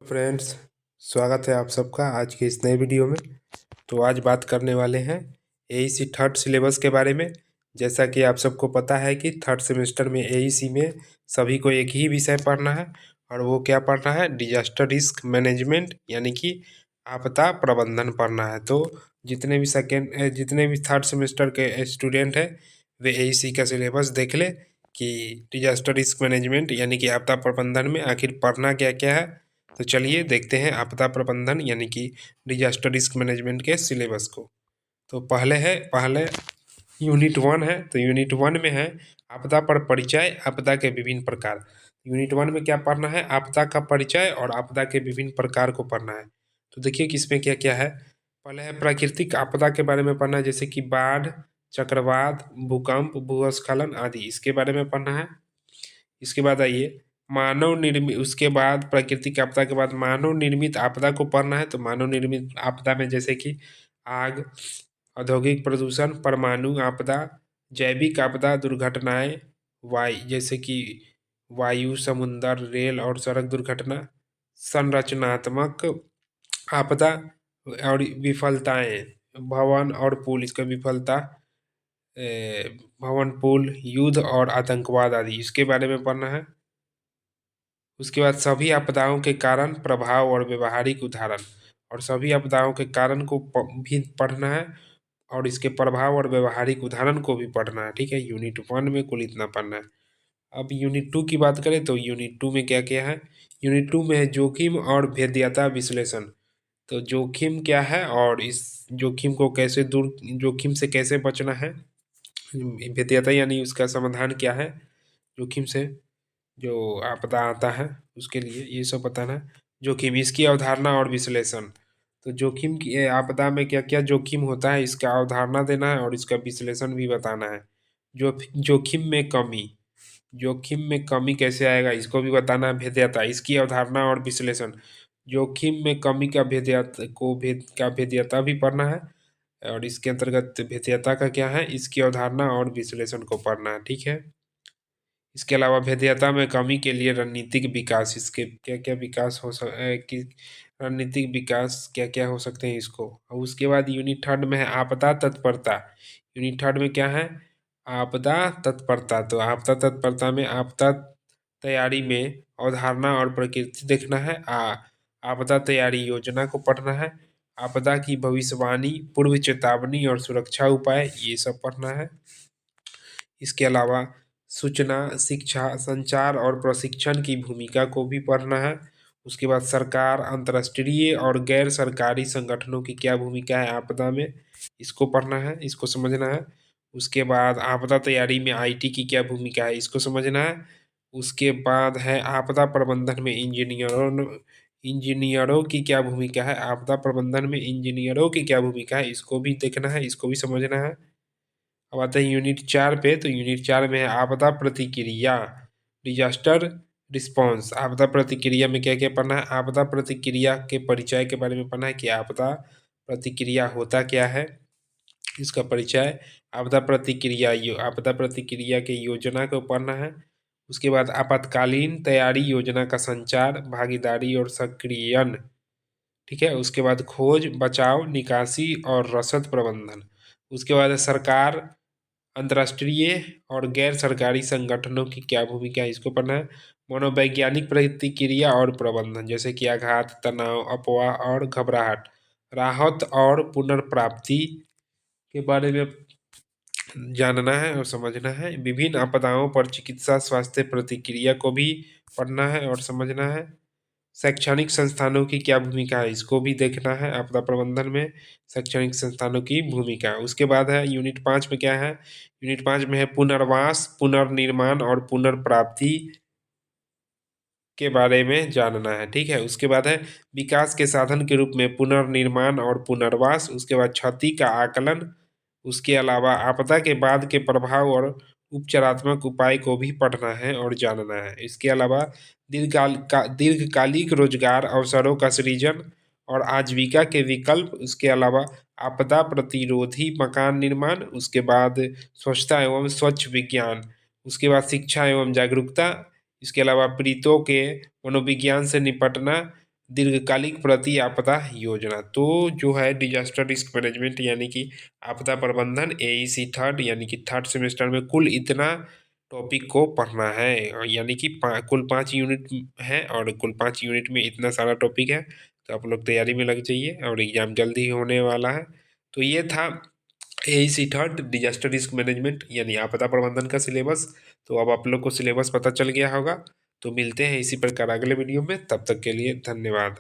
Friends, स्वागत है आप सबका आज के इस नए वीडियो में। तो आज बात करने वाले हैं एईसी थर्ड सिलेबस के बारे में। जैसा कि आप सबको पता है कि थर्ड सेमेस्टर में एईसी में सभी को एक ही विषय पढ़ना है और वो क्या पढ़ना है, डिजास्टर रिस्क मैनेजमेंट यानी कि आपदा प्रबंधन पढ़ना है। तो जितने भी थर्ड सेमेस्टर के स्टूडेंट हैं वे एईसी का सिलेबस देख ले कि डिजास्टर रिस्क मैनेजमेंट यानी कि आपदा प्रबंधन में आखिर पढ़ना क्या क्या है। तो चलिए देखते हैं आपदा प्रबंधन यानी कि डिजास्टर रिस्क मैनेजमेंट के सिलेबस को। तो पहले यूनिट 1 है। तो यूनिट 1 में है आपदा पर परिचय, आपदा के विभिन्न प्रकार। यूनिट 1 में क्या पढ़ना है, आपदा का परिचय और आपदा के विभिन्न प्रकार को पढ़ना है। तो देखिए कि इसमें क्या क्या है। पहले है प्राकृतिक आपदा के बारे में पढ़ना है, जैसे कि बाढ़, चक्रवात, भूकंप, भूस्खलन आदि, इसके बारे में पढ़ना है। इसके बाद आइए मानव निर्मित, उसके बाद प्राकृतिक आपदा के बाद मानव निर्मित आपदा को पढ़ना है। तो मानव निर्मित आपदा में जैसे कि आग, औद्योगिक प्रदूषण, परमाणु आपदा, जैविक आपदा, दुर्घटनाएं, जैसे कि वायु, समुद्र, रेल और सड़क दुर्घटना, संरचनात्मक आपदा और विफलताएं, भवन और पुल, इसका विफलता, भवन, पुल, युद्ध और आतंकवाद आदि, इसके बारे में पढ़ना है। उसके बाद सभी आपदाओं के कारण, प्रभाव और व्यवहारिक उदाहरण, और सभी आपदाओं के कारण को भी पढ़ना है और इसके प्रभाव और व्यवहारिक उदाहरण को भी पढ़ना है। ठीक है, यूनिट 1 में कुल इतना पढ़ना है। अब यूनिट 2 की बात करें तो यूनिट 2 में क्या क्या है। यूनिट 2 में है जोखिम और भेद्यता विश्लेषण। तो जोखिम क्या है और इस जोखिम को कैसे दूर, जोखिम से कैसे बचना है, भेद्यता यानी उसका समाधान क्या है, जोखिम से जो आपदा आता है उसके लिए ये सब बताना है। जोखिम, इसकी अवधारणा और विश्लेषण। तो जोखिम की आपदा में क्या क्या जोखिम होता है इसका अवधारणा देना है और इसका विश्लेषण भी बताना है। जो जोखिम में कमी, जोखिम में कमी कैसे आएगा इसको भी बताना है। भेद्यता, इसकी अवधारणा और विश्लेषण। जोखिम में कमी का भेद्यता भी पढ़ना है और इसके अंतर्गत भेद्यता का क्या है, इसकी अवधारणा और विश्लेषण को पढ़ना है। ठीक है, इसके अलावा भेद्यता में कमी के लिए रणनीतिक विकास, इसके क्या क्या विकास कि रणनीतिक विकास क्या क्या हो सकते हैं इसको। और उसके बाद यूनिट 3 में है आपदा तत्परता। यूनिट 3 में क्या है, आपदा तत्परता। तो आपदा तत्परता में आपदा तैयारी में अवधारणा और प्रकृति देखना है। आपदा तैयारी योजना को पढ़ना है। आपदा की भविष्यवाणी, पूर्व चेतावनी और सुरक्षा उपाय, ये सब पढ़ना है। इसके अलावा सूचना, शिक्षा, संचार और प्रशिक्षण की भूमिका को भी पढ़ना है। उसके बाद सरकार, अंतर्राष्ट्रीय और गैर सरकारी संगठनों की क्या भूमिका है आपदा में, इसको पढ़ना है, इसको समझना है। उसके बाद आपदा तैयारी में आईटी की क्या भूमिका है, इसको समझना है। उसके बाद है आपदा प्रबंधन में इंजीनियरों की क्या भूमिका है, आपदा प्रबंधन में इंजीनियरों की क्या भूमिका है, इसको भी देखना है, इसको भी समझना है। अब आते हैं यूनिट 4 पे। तो यूनिट 4 में है आपदा प्रतिक्रिया, डिजास्टर रिस्पॉन्स। आपदा प्रतिक्रिया में क्या क्या पढ़ना है, आपदा प्रतिक्रिया के परिचय के बारे में पढ़ना है कि आपदा प्रतिक्रिया होता क्या है, इसका परिचय। आपदा प्रतिक्रिया के योजना को पढ़ना है। उसके बाद आपातकालीन तैयारी योजना का संचार, भागीदारी और सक्रियन। ठीक है, उसके बाद खोज, बचाव, निकासी और रसद प्रबंधन। उसके बाद है सरकार, अंतर्राष्ट्रीय और गैर सरकारी संगठनों की क्या भूमिका है, इसको पढ़ना है। मनोवैज्ञानिक प्रतिक्रिया और प्रबंधन, जैसे कि आघात, तनाव, अफवाह और घबराहट, राहत और पुनर्प्राप्ति के बारे में जानना है और समझना है। विभिन्न आपदाओं पर चिकित्सा स्वास्थ्य प्रतिक्रिया को भी पढ़ना है और समझना है। शैक्षणिक संस्थानों की क्या भूमिका है, इसको भी देखना है आपदा प्रबंधन में, शैक्षणिक संस्थानों की भूमिका। उसके बाद है यूनिट 5 में क्या है, यूनिट 5 में है पुनर्वास, पुनर्निर्माण और पुनर्प्राप्ति के बारे में जानना है। ठीक है, उसके बाद है विकास के साधन के रूप में पुनर्निर्माण और पुनर्वास। उसके बाद क्षति का आकलन। उसके अलावा आपदा के बाद के प्रभाव और उपचारात्मक उपाय को भी पढ़ना है और जानना है। इसके अलावा दीर्घकालिक रोजगार अवसरों का सृजन और आजीविका के विकल्प। उसके अलावा आपदा प्रतिरोधी मकान निर्माण। उसके बाद स्वच्छता एवं स्वच्छ विज्ञान। उसके बाद शिक्षा एवं जागरूकता। इसके अलावा पीड़ितों के मनोविज्ञान से निपटना, दीर्घकालिक प्रति आपदा योजना। तो जो है डिजास्टर रिस्क मैनेजमेंट यानी कि आपदा प्रबंधन एईसी थर्ड यानी कि थर्ड सेमेस्टर में कुल इतना टॉपिक को पढ़ना है, यानी कि कुल 5 यूनिट है और कुल 5 यूनिट में इतना सारा टॉपिक है। तो आप लोग तैयारी में लग जाइए और एग्जाम जल्दी ही होने वाला है। तो ये था AEC third disaster risk management यानी आपदा प्रबंधन का सिलेबस। तो अब आप लोग को सिलेबस पता चल गया होगा। तो मिलते हैं इसी प्रकार अगले वीडियो में, तब तक के लिए धन्यवाद।